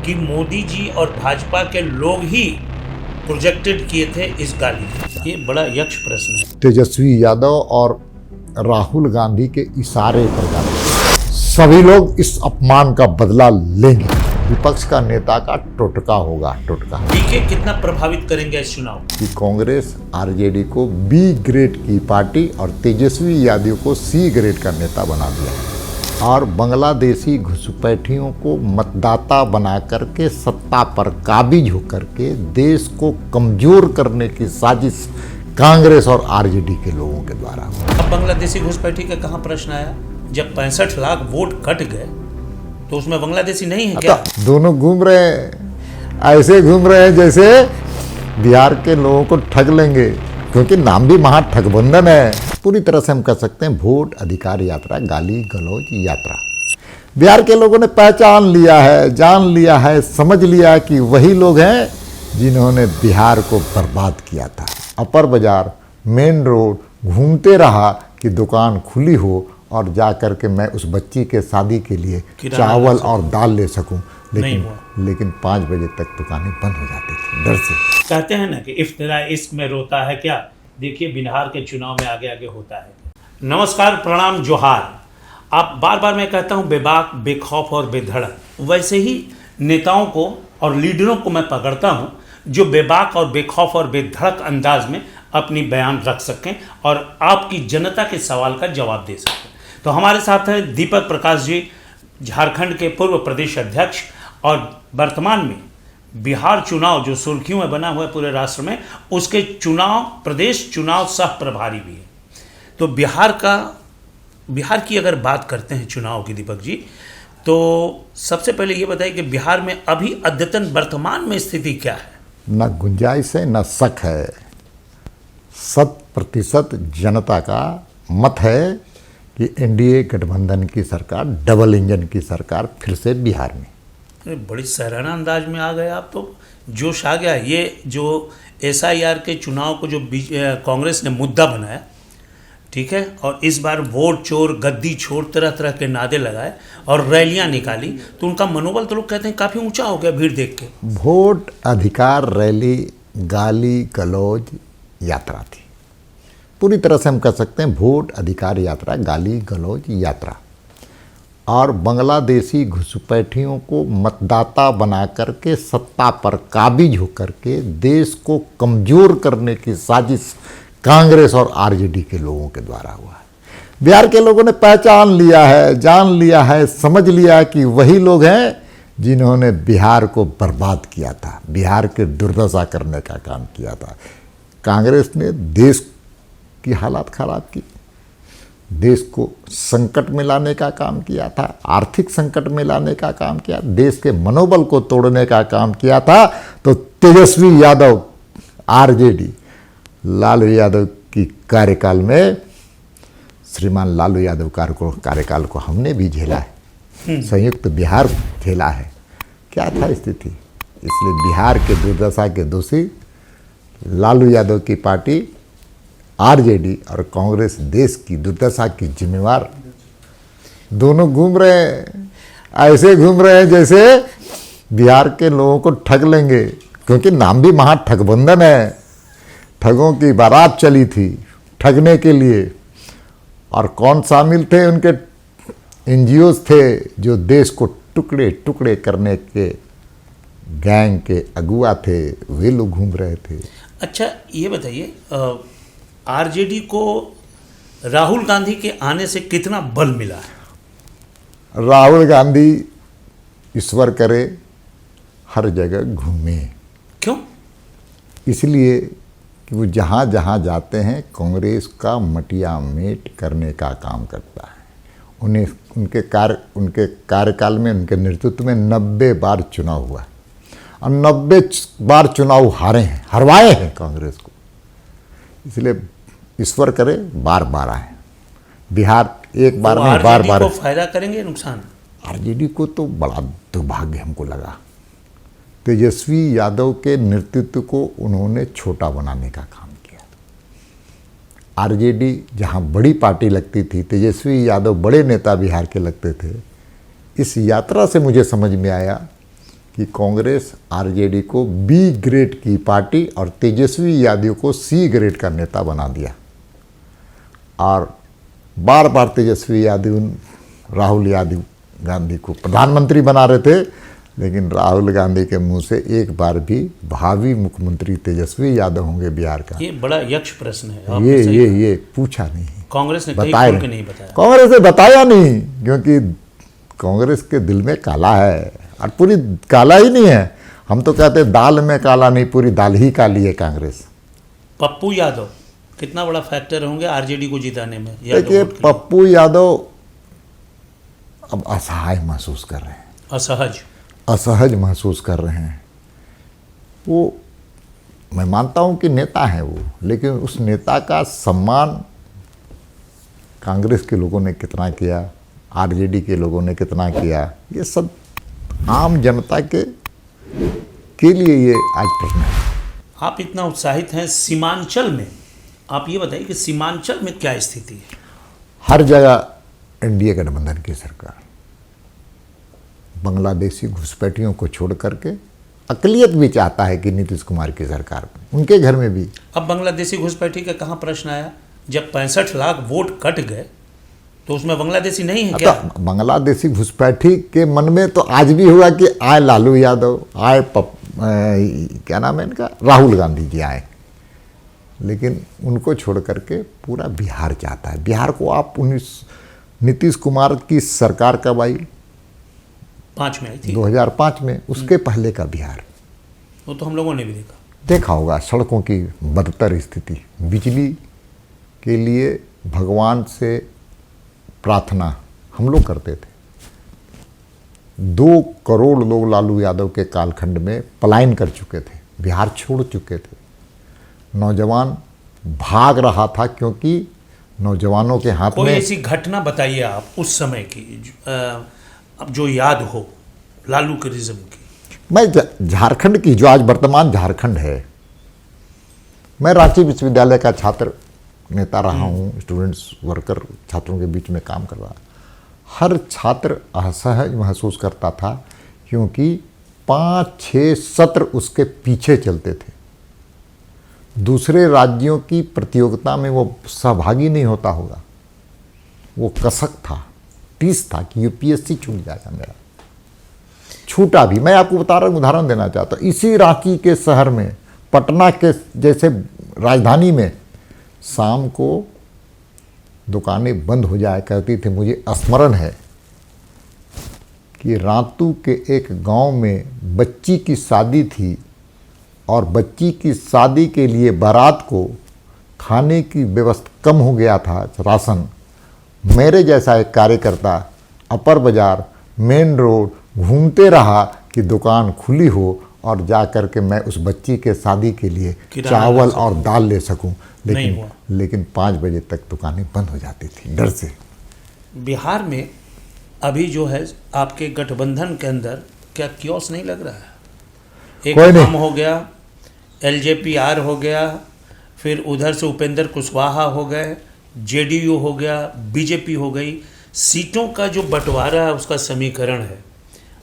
कि मोदी जी और भाजपा के लोग ही प्रोजेक्टेड किए थे इस गाली को? ये बड़ा यक्ष प्रश्न है। तेजस्वी यादव और राहुल गांधी के इशारे पर गाली, सभी लोग इस अपमान का बदला लेंगे। विपक्ष का नेता का टोटका होगा, टोटका। डीके कितना प्रभावित करेंगे इस चुनाव कि कांग्रेस आरजेडी को बी ग्रेड की पार्टी और तेजस्वी यादव को सी ग्रेड का नेता बना दिया है और बांग्लादेशी घुसपैठियों को मतदाता बना करके सत्ता पर काबिज होकर के देश को कमजोर करने की साजिश कांग्रेस और आरजेडी के लोगों के द्वारा हुआ। अब बांग्लादेशी घुसपैठी का कहाँ प्रश्न आया? जब 65 लाख वोट कट गए तो उसमें बांग्लादेशी नहीं है क्या? दोनों घूम रहे हैं, ऐसे घूम रहे हैं जैसे बिहार के लोगों को ठग लेंगे, क्योंकि नाम भी महा ठगबंधन है। पूरी तरह से हम कह सकते हैं वोट अधिकार यात्रा, गाली गलौज यात्रा। बिहार के लोगों ने पहचान लिया है, जान लिया है, समझ लिया कि वही लोग हैं जिन्होंने बिहार को बर्बाद किया था। अपर बाजार, मेन रोड घूमते रहा कि दुकान खुली हो और जा कर के मैं उस बच्ची के शादी के लिए चावल और दाल ले सकूं, लेकिन 5 बजे तक दुकानें बंद हो जाती थी डर से। कहते हैं ना कि इफ्तिरा इश्क में रोता है क्या, देखिए बिहार के चुनाव में आगे आगे होता है। नमस्कार, प्रणाम, जोहार। आप बार बार मैं कहता हूँ बेबाक, बेखौफ और बेधड़क, वैसे ही नेताओं को और लीडरों को मैं पकड़ता हूँ जो बेबाक और बेखौफ और बेधड़क अंदाज में अपनी बयान रख सकें और आपकी जनता के सवाल का जवाब दे सकें। तो हमारे साथ हैं दीपक प्रकाश जी, झारखंड के पूर्व प्रदेश अध्यक्ष और वर्तमान में बिहार चुनाव जो सुर्खियों में बना हुआ है पूरे राष्ट्र में, उसके प्रदेश चुनाव सह प्रभारी भी है। तो बिहार की अगर बात करते हैं चुनाव की दीपक जी, तो सबसे पहले ये बताइए कि बिहार में अभी अद्यतन वर्तमान में स्थिति क्या है? न गुंजाइश है न शक है, 100% जनता का मत है कि एनडीए गठबंधन की सरकार, डबल इंजन की सरकार फिर से बिहार में। बड़ी सराहना अंदाज में आ गए आप, तो जोश आ गया। ये जो SIR के चुनाव को जो कांग्रेस ने मुद्दा बनाया, ठीक है, और इस बार वोट चोर, गद्दी छोड़, तरह तरह के नादे लगाए और रैलियां निकाली, तो उनका मनोबल तो लोग कहते हैं काफ़ी ऊंचा हो गया भीड़ देख के। वोट अधिकार रैली गाली गलौज यात्रा थी। पूरी तरह से हम कह सकते हैं वोट अधिकार यात्रा, गाली गलौज यात्रा। और बांग्लादेशी घुसपैठियों को मतदाता बना करके सत्ता पर काबिज होकर के देश को कमजोर करने की साजिश कांग्रेस और आरजेडी के लोगों के द्वारा हुआ है। बिहार के लोगों ने पहचान लिया है, जान लिया है, समझ लिया कि वही लोग हैं जिन्होंने बिहार को बर्बाद किया था, बिहार के दुर्दशा करने का काम किया था। कांग्रेस ने देश की हालात खराब की, देश को संकट में लाने का काम किया था, आर्थिक संकट में लाने का काम किया, देश के मनोबल को तोड़ने का काम किया था। तो तेजस्वी यादव, आरजेडी, लालू यादव की कार्यकाल में, श्रीमान लालू यादव कार्यकाल को हमने भी झेला है, संयुक्त बिहार झेला है। क्या था स्थिति? इसलिए बिहार के दुर्दशा के दोषी लालू यादव की पार्टी आरजेडी और कांग्रेस देश की दुर्दशा की जिम्मेवार। दोनों घूम रहे हैं, ऐसे घूम रहे हैं जैसे बिहार के लोगों को ठग लेंगे, क्योंकि नाम भी महा ठगबंधन है। ठगों की बारात चली थी ठगने के लिए, और कौन शामिल थे? उनके NGOs थे जो देश को टुकड़े टुकड़े करने के गैंग के अगुआ थे, वे लोग घूम रहे थे। अच्छा, ये बताइए, आरजेडी को राहुल गांधी के आने से कितना बल मिला है? राहुल गांधी ईश्वर करे हर जगह घूमे। क्यों? इसलिए कि वो जहाँ जहाँ जाते हैं कांग्रेस का मटिया मेट करने का काम करता है। उन्हें उनके कार्यकाल में, उनके नेतृत्व में 90 बार चुनाव हुआ और 90 बार चुनाव हारे हैं, हरवाए हैं कांग्रेस को। इसलिए ईश्वर करे बार बार आए। बिहार एक बार में बार बार फायदा करेंगे, नुकसान? आरजेडी को तो बड़ा दुर्भाग्य हमको लगा। तेजस्वी यादव के नेतृत्व को उन्होंने छोटा बनाने का काम किया। आरजेडी जहां बड़ी पार्टी लगती थी, तेजस्वी यादव बड़े नेता बिहार के लगते थे। इस यात्रा से मुझे समझ में आया कि कांग्रेस आरजेडी को बी ग्रेड की पार्टी और तेजस्वी यादव को सी ग्रेड का नेता बना दिया। और बार बार तेजस्वी यादव राहुल यादव गांधी को प्रधानमंत्री बना रहे थे, लेकिन राहुल गांधी के मुंह से एक बार भी भावी मुख्यमंत्री तेजस्वी यादव होंगे बिहार का, ये बड़ा यक्ष प्रश्न है। ये पूछा नहीं, कांग्रेस ने कहीं बताया खुल के नहीं बताया। कांग्रेस ने बताया नहीं, क्योंकि कांग्रेस के दिल में काला है, और पूरी काला ही नहीं है। हम तो कहते हैं दाल में काला नहीं, पूरी दाल ही काली है कांग्रेस। पप्पू यादव कितना बड़ा फैक्टर होंगे आरजेडी को जिताने में? देखिए, पप्पू यादव अब असहाय महसूस कर रहे हैं, असहज महसूस कर रहे हैं। वो, मैं मानता हूं कि नेता हैं वो, लेकिन उस नेता का सम्मान कांग्रेस के लोगों ने कितना किया, आरजेडी के लोगों ने कितना किया, ये सब आम जनता के लिए ये आज प्रश्न है। आप इतना उत्साहित हैं सीमांचल में, आप ये बताइए कि सीमांचल में क्या स्थिति है? हर जगह एनडीए गठबंधन की सरकार बांग्लादेशी घुसपैठियों को छोड़ करके, अकलियत भी चाहता है कि नीतीश कुमार की सरकार में, उनके घर में भी। अब बांग्लादेशी घुसपैठी का कहाँ प्रश्न आया? जब 65 लाख वोट कट गए तो उसमें बांग्लादेशी नहीं है क्या? तो बांग्लादेशी घुसपैठी के मन में तो आज भी हुआ कि आए लालू यादव, आए क्या नाम है इनका, राहुल गांधी जी आए, लेकिन उनको छोड़ करके पूरा बिहार चाहता है। बिहार को आप नीतीश कुमार की सरकार कब आई? 5 में आई थी, 2005 में। उसके पहले का बिहार वो तो हम लोगों ने भी देखा होगा। सड़कों की बदतर स्थिति, बिजली के लिए भगवान से प्रार्थना हम लोग करते थे। 2 करोड़ लोग लालू यादव के कालखंड में पलायन कर चुके थे, बिहार छोड़ चुके थे। नौजवान भाग रहा था, क्योंकि नौजवानों के हाथ कोई में। ऐसी घटना बताइए आप उस समय की, अब जो याद हो लालू के रिज्म की। मैं झारखंड की, जो आज वर्तमान झारखंड है, मैं रांची विश्वविद्यालय का छात्र नेता रहा हूँ, स्टूडेंट्स वर्कर, छात्रों के बीच में काम कर रहा। हर छात्र असहज महसूस करता था, क्योंकि 5-6 सत्र उसके पीछे चलते थे। दूसरे राज्यों की प्रतियोगिता में वो सहभागी नहीं होता होगा, वो कसक था, टीस था कि यूपीएससी छूट जाएगा मेरा। छूटा भी। मैं आपको बता रहा हूँ, उदाहरण देना चाहता हूँ। इसी रांची के शहर में, पटना के जैसे राजधानी में, शाम को दुकानें बंद हो जाया करती थी। मुझे स्मरण है कि रातू के एक गांव में बच्ची की शादी थी, और बच्ची की शादी के लिए बारात को खाने की व्यवस्था कम हो गया था, राशन। मेरे जैसा एक कार्यकर्ता अपर बाजार, मेन रोड घूमते रहा कि दुकान खुली हो, और जा कर के मैं उस बच्ची के शादी के लिए चावल और दाल ले सकूं। लेकिन 5 बजे तक दुकानें बंद हो जाती थी डर से। बिहार में अभी जो है आपके गठबंधन के अंदर क्या क्योस नहीं लग रहा है? एक नाम हो गया, एलजेपीआर हो गया, फिर उधर से उपेंद्र कुशवाहा हो गए, जेडीयू हो गया, बीजेपी हो गई। सीटों का जो बंटवारा है उसका समीकरण है।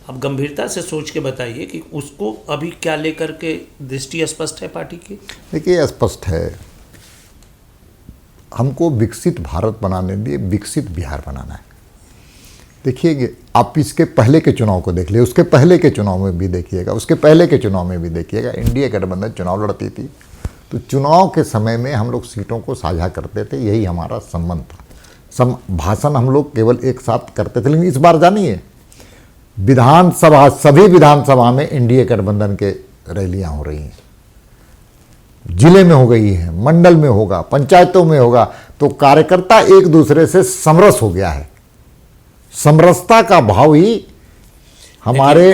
अब गंभीरता से सोच के बताइए कि उसको अभी क्या लेकर के दृष्टि स्पष्ट है पार्टी की? देखिए, स्पष्ट है, हमको विकसित भारत बनाने लिए विकसित बिहार बनाना है। देखिए, आप इसके पहले के चुनाव को देख लिए, उसके पहले के चुनाव में भी देखिएगा, उसके पहले के चुनाव में भी देखिएगा। एनडीए गठबंधन चुनाव लड़ती थी, तो चुनाव के समय में हम लोग सीटों को साझा करते थे, यही हमारा संबंध था। भाषण हम लोग केवल एक साथ करते थे। लेकिन इस बार जानिए, विधानसभा, सभी विधानसभा में एनडीए गठबंधन के रैलियां हो रही हैं। जिले में हो गई है, मंडल में होगा, पंचायतों में होगा, तो कार्यकर्ता एक दूसरे से समरस हो गया है। समरसता का भाव ही हमारे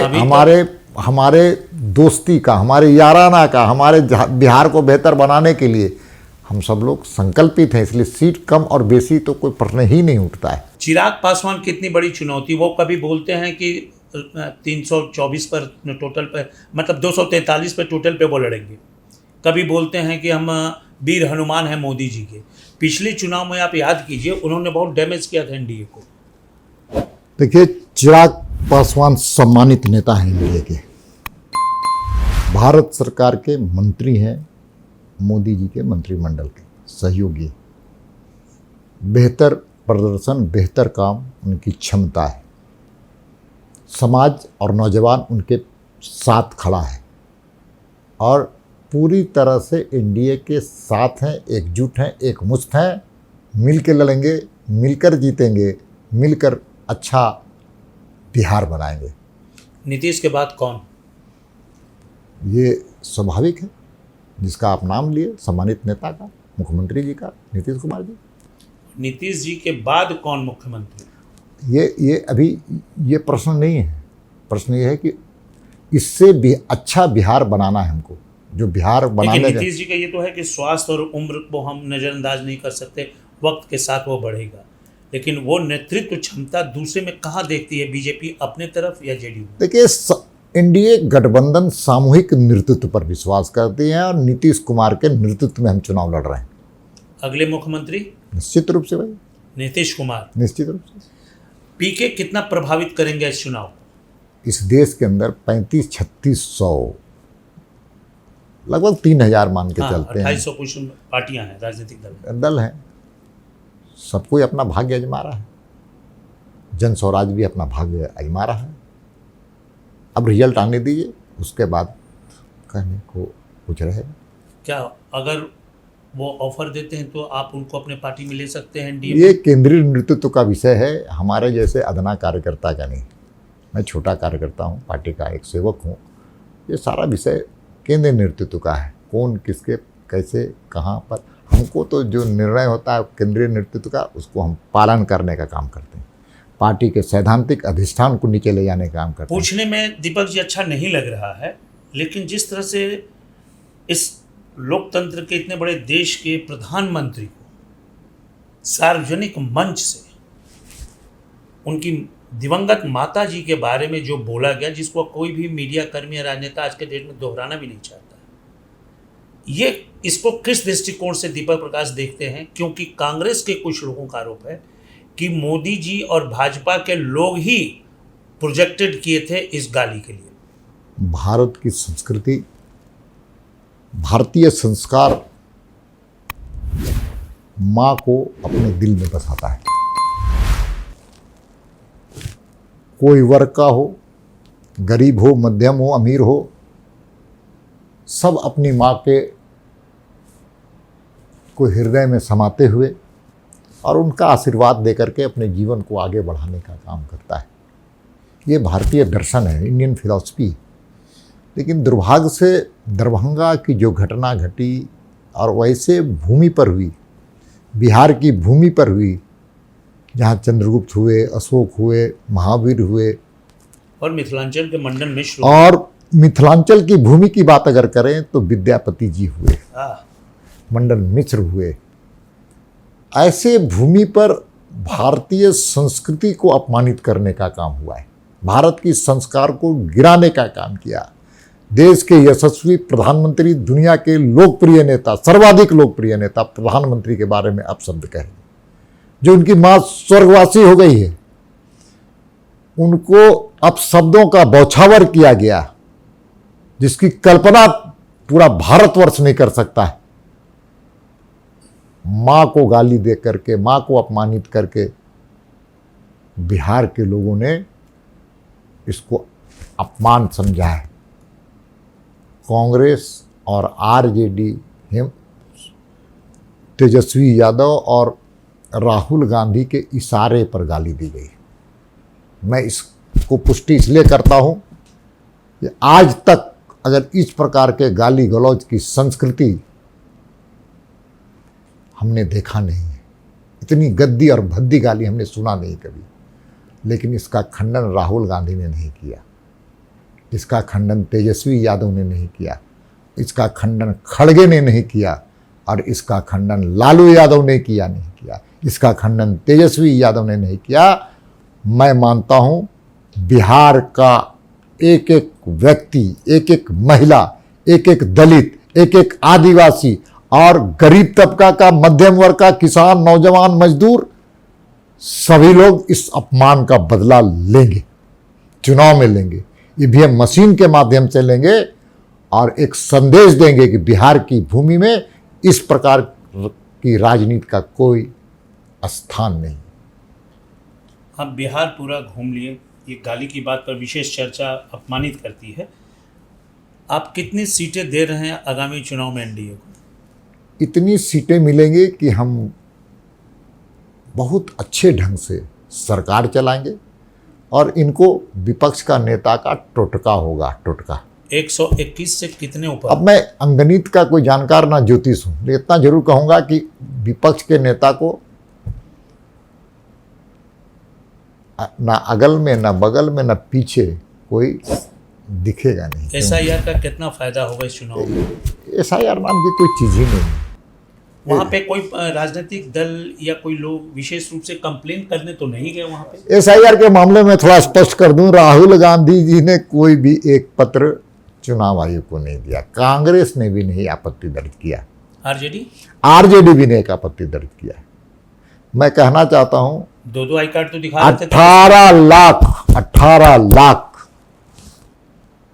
दोस्ती का, हमारे याराना का, हमारे बिहार को बेहतर बनाने के लिए हम सब लोग संकल्पित हैं। इसलिए सीट कम और बेसी तो कोई प्रश्न ही नहीं उठता है। चिराग पासवान कितनी बड़ी चुनौती, वो कभी बोलते हैं कि 324 पर टोटल पे, मतलब 243 पे टोटल पे वो लड़ेंगे। कभी बोलते हैं कि हम वीर हनुमान हैं मोदी जी के। पिछले चुनाव में आप याद कीजिए, उन्होंने बहुत डैमेज किया था एनडीए को। देखिए, चिराग पासवान सम्मानित नेता हैं एनडीए के, भारत सरकार के मंत्री हैं, मोदी जी के मंत्रिमंडल के सहयोगी। बेहतर प्रदर्शन, बेहतर काम उनकी क्षमता है। समाज और नौजवान उनके साथ खड़ा है और पूरी तरह से एनडीए के साथ हैं, एकजुट हैं, एकमुश्त हैं। मिल के लड़ेंगे, मिलकर जीतेंगे, मिलकर अच्छा बिहार बनाएंगे। नीतीश के बाद कौन? ये स्वाभाविक है, जिसका आप नाम लिए, सम्मानित नेता का, मुख्यमंत्री जी का, नीतीश कुमार जी। नीतीश जी के बाद कौन मुख्यमंत्री? ये अभी ये प्रश्न नहीं है। प्रश्न ये है कि इससे भी अच्छा बिहार बनाना है हमको, जो बिहार बनाने लेकिन नीतीश जी का ये तो है कि स्वास्थ्य और उम्र को हम नज़रअंदाज नहीं कर सकते, वक्त के साथ वो बढ़ेगा। लेकिन वो नेतृत्व क्षमता दूसरे में कहाँ देखती है बीजेपी, अपने तरफ या जेडीयू? देखिए, एनडीए गठबंधन सामूहिक नेतृत्व पर विश्वास करती है और नीतीश कुमार के नेतृत्व में हम चुनाव लड़ रहे हैं। अगले मुख्यमंत्री निश्चित रूप से भाई नीतीश कुमार। निश्चित रूप से। पीके कितना प्रभावित करेंगे इस चुनाव? इस देश के अंदर 35-3600 लगभग 3000 मान के चलते हैं, 2800 कुछ पार्टियां हैं, राजनीतिक दल हैं। सब कोई अपना भाग्य आजमा रहा है। जन स्वराज भी अपना भाग्य आजमा रहा है। अब रिजल्ट आने दीजिए, उसके बाद कहने को कुछ रहेगा। क्या अगर वो ऑफर देते हैं तो आप उनको अपने पार्टी में ले सकते हैं? ये केंद्रीय नेतृत्व का विषय है, हमारे जैसे अदना कार्यकर्ता का नहीं। मैं छोटा कार्यकर्ता हूँ, पार्टी का एक सेवक हूँ। ये सारा विषय केंद्रीय नेतृत्व का है, कौन किसके कैसे कहाँ पर। हमको तो जो निर्णय होता है केंद्रीय नेतृत्व का, उसको हम पालन करने का काम करते हैं। पार्टी के सैद्धांतिक अधिष्ठान को नीचे ले जाने का काम करते हैं। पूछने में दीपक जी अच्छा नहीं लग रहा है, लेकिन जिस तरह से इस लोकतंत्र के इतने बड़े देश के प्रधानमंत्री को सार्वजनिक मंच से उनकी दिवंगत माता जी के बारे में जो बोला गया, जिसको कोई भी मीडिया कर्मी या राजनेता आज के डेट में दोहराना भी नहीं चाहता है, ये इसको किस दृष्टिकोण से दीपक प्रकाश देखते हैं? क्योंकि कांग्रेस के कुछ लोगों का आरोप है कि मोदी जी और भाजपा के लोग ही प्रोजेक्टेड किए थे इस गाली के लिए। भारत की संस्कृति, भारतीय संस्कार माँ को अपने दिल में बसाता है। कोई वर्ग का हो, गरीब हो, मध्यम हो, अमीर हो, सब अपनी माँ के को हृदय में समाते हुए और उनका आशीर्वाद देकर के अपने जीवन को आगे बढ़ाने का काम करता है। ये भारतीय दर्शन है, इंडियन फिलॉसफी। लेकिन दुर्भाग्य से दरभंगा की जो घटना घटी और वैसे भूमि पर हुई, बिहार की भूमि पर हुई, जहाँ चंद्रगुप्त हुए, अशोक हुए, महावीर हुए और मिथिलांचल के मंडन मिश्र, और मिथिलांचल की भूमि की बात अगर करें तो विद्यापति जी हुए, मंडन मिश्र हुए। ऐसे भूमि पर भारतीय संस्कृति को अपमानित करने का काम हुआ है, भारत की संस्कार को गिराने का काम किया। देश के यशस्वी प्रधानमंत्री, दुनिया के लोकप्रिय नेता, सर्वाधिक लोकप्रिय नेता प्रधानमंत्री के बारे में आप शब्द कहें, जो उनकी मां स्वर्गवासी हो गई है, उनको अब शब्दों का बौछावर किया गया जिसकी कल्पना पूरा भारतवर्ष नहीं कर सकता है। मां को गाली दे करके, मां को अपमानित करके बिहार के लोगों ने इसको अपमान समझा है। कांग्रेस और आरजेडी, तेजस्वी यादव और राहुल गांधी के इशारे पर गाली दी गई। मैं इसको पुष्टि इसलिए करता हूं कि आज तक अगर इस प्रकार के गाली गलौज की संस्कृति हमने देखा नहीं है, इतनी गद्दी और भद्दी गाली हमने सुना नहीं कभी। लेकिन इसका खंडन राहुल गांधी ने नहीं किया, इसका खंडन तेजस्वी यादव ने नहीं किया, इसका खंडन खड़गे ने नहीं किया, और इसका खंडन लालू यादव ने नहीं किया, इसका खंडन तेजस्वी यादव ने नहीं किया। मैं मानता हूं बिहार का एक एक व्यक्ति, एक एक महिला, एक एक दलित, एक एक आदिवासी और गरीब तबका का, मध्यम वर्ग का, किसान, नौजवान, मजदूर, सभी लोग इस अपमान का बदला लेंगे, चुनाव में लेंगे, ईवीएम मशीन के माध्यम से लेंगे। और एक संदेश देंगे कि बिहार की भूमि में इस प्रकार की राजनीति का कोई स्थान नहीं। आप बिहार पूरा घूम लिए, ये गाली की बात पर विशेष चर्चा अपमानित करती है। आप कितनी सीटें दे रहे हैं आगामी चुनाव में एनडीए को? इतनी सीटें मिलेंगी कि हम बहुत अच्छे ढंग से सरकार चलाएंगे और इनको विपक्ष का नेता का टोटका होगा, टोटका। 121 से कितने ऊपर? अब मैं अंगणित का कोई जानकार ना ज्योतिष हूं, लेकिन इतना जरूर कहूंगा कि विपक्ष के नेता को ना अगल में, ना बगल में, ना पीछे कोई दिखेगा नहीं। एसआईआर का कितना फायदा होगा इस चुनाव में? एसआईआर नाम की कोई चीज ही नहीं। वहाँ पे कोई राजनीतिक दल या कोई लोग विशेष रूप से कंप्लेन करने तो नहीं गए वहाँ पे? एसआईआर के मामले में थोड़ा स्पष्ट कर दूं, राहुल गांधी जी ने कोई भी एक पत्र चुनाव आयोग को नहीं दिया, कांग्रेस ने भी नहीं आपत्ति दर्ज किया, आरजेडी भी ने एक आपत्ति दर्ज किया। मैं कहना चाहता हूं, दो आई कार्ड तो दिखा रहे थे। 18 लाख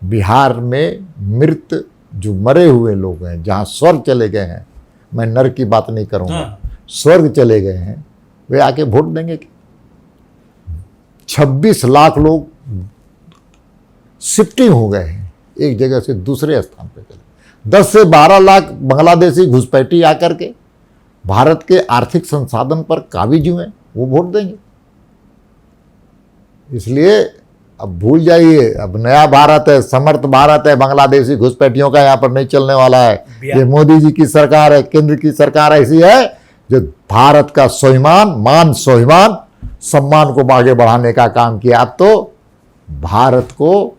बिहार में मृत जो मरे हुए लोग हैं, जहां स्वर्ग चले गए हैं, मैं नर की बात नहीं करूंगा, स्वर्ग चले गए हैं, वे आके वोट देंगे। 26 लाख लोग शिफ्टिंग हो गए हैं, एक जगह से दूसरे स्थान पर चले। 10 से 12 लाख बांग्लादेशी घुसपैठी आकर के भारत के आर्थिक संसाधन पर काबिज हुए, वो वोट देंगे। इसलिए अब भूल जाइए, अब नया भारत है, समर्थ भारत है, बांग्लादेशी घुसपैठियों का यहाँ पर नहीं चलने वाला है। ये मोदी जी की सरकार है, केंद्र की सरकार ऐसी है जो भारत का स्वाभिमान, मान स्वाभिमान, सम्मान को आगे बढ़ाने का काम किया। अब तो भारत को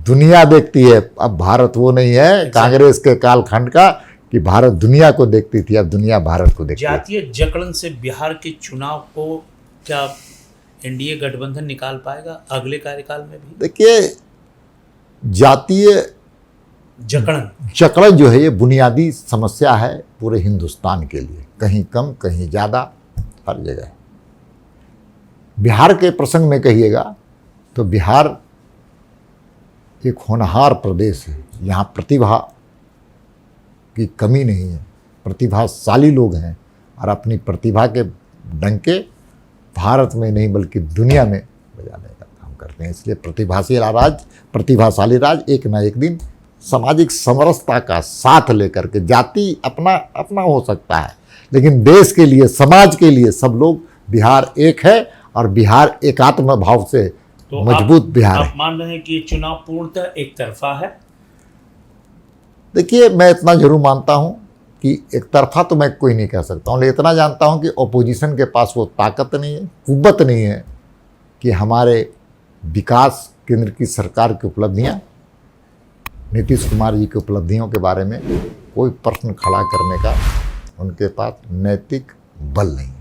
दुनिया देखती है, अब भारत वो नहीं है कांग्रेस के कालखंड का कि भारत दुनिया को देखती थी, अब दुनिया भारत को देखती है। जातीय जकड़न से बिहार के चुनाव को क्या एनडीए गठबंधन निकाल पाएगा अगले कार्यकाल में भी? देखिए, जातीय जकड़न जो है ये बुनियादी समस्या है पूरे हिंदुस्तान के लिए, कहीं कम कहीं ज़्यादा, हर जगह। बिहार के प्रसंग में कहिएगा तो बिहार एक होनहार प्रदेश है, यहाँ प्रतिभा की कमी नहीं है, प्रतिभाशाली लोग हैं और अपनी प्रतिभा के डंके भारत में नहीं बल्कि दुनिया में बजाने का काम करते हैं। इसलिए प्रतिभाशाली राज एक ना एक दिन सामाजिक समरसता का साथ लेकर के, जाति अपना अपना हो सकता है लेकिन देश के लिए, समाज के लिए सब लोग, बिहार एक है और बिहार एकात्म भाव से तो मजबूत बिहार है। आप मान रहे हैं कि चुनाव पूर्णतः एक तरफा है? देखिए, मैं इतना जरूर मानता हूं कि एक तरफा तो मैं कोई नहीं कह सकता हूं, लेकिन इतना जानता हूं कि ओपोजिशन के पास वो ताकत नहीं है, कुव्वत नहीं है कि हमारे विकास केंद्र की सरकार की उपलब्धियां, नीतीश कुमार जी की उपलब्धियों के बारे में कोई प्रश्न खड़ा करने का उनके पास नैतिक बल नहीं।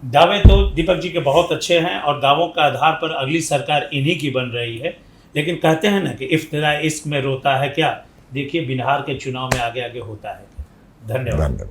दावे तो दीपक जी के बहुत अच्छे हैं और दावों के आधार पर अगली सरकार इन्हीं की बन रही है, लेकिन कहते हैं ना कि इफ्तिरा इश्क में रोता है क्या। देखिए बिहार के चुनाव में आगे आगे होता है। धन्यवाद।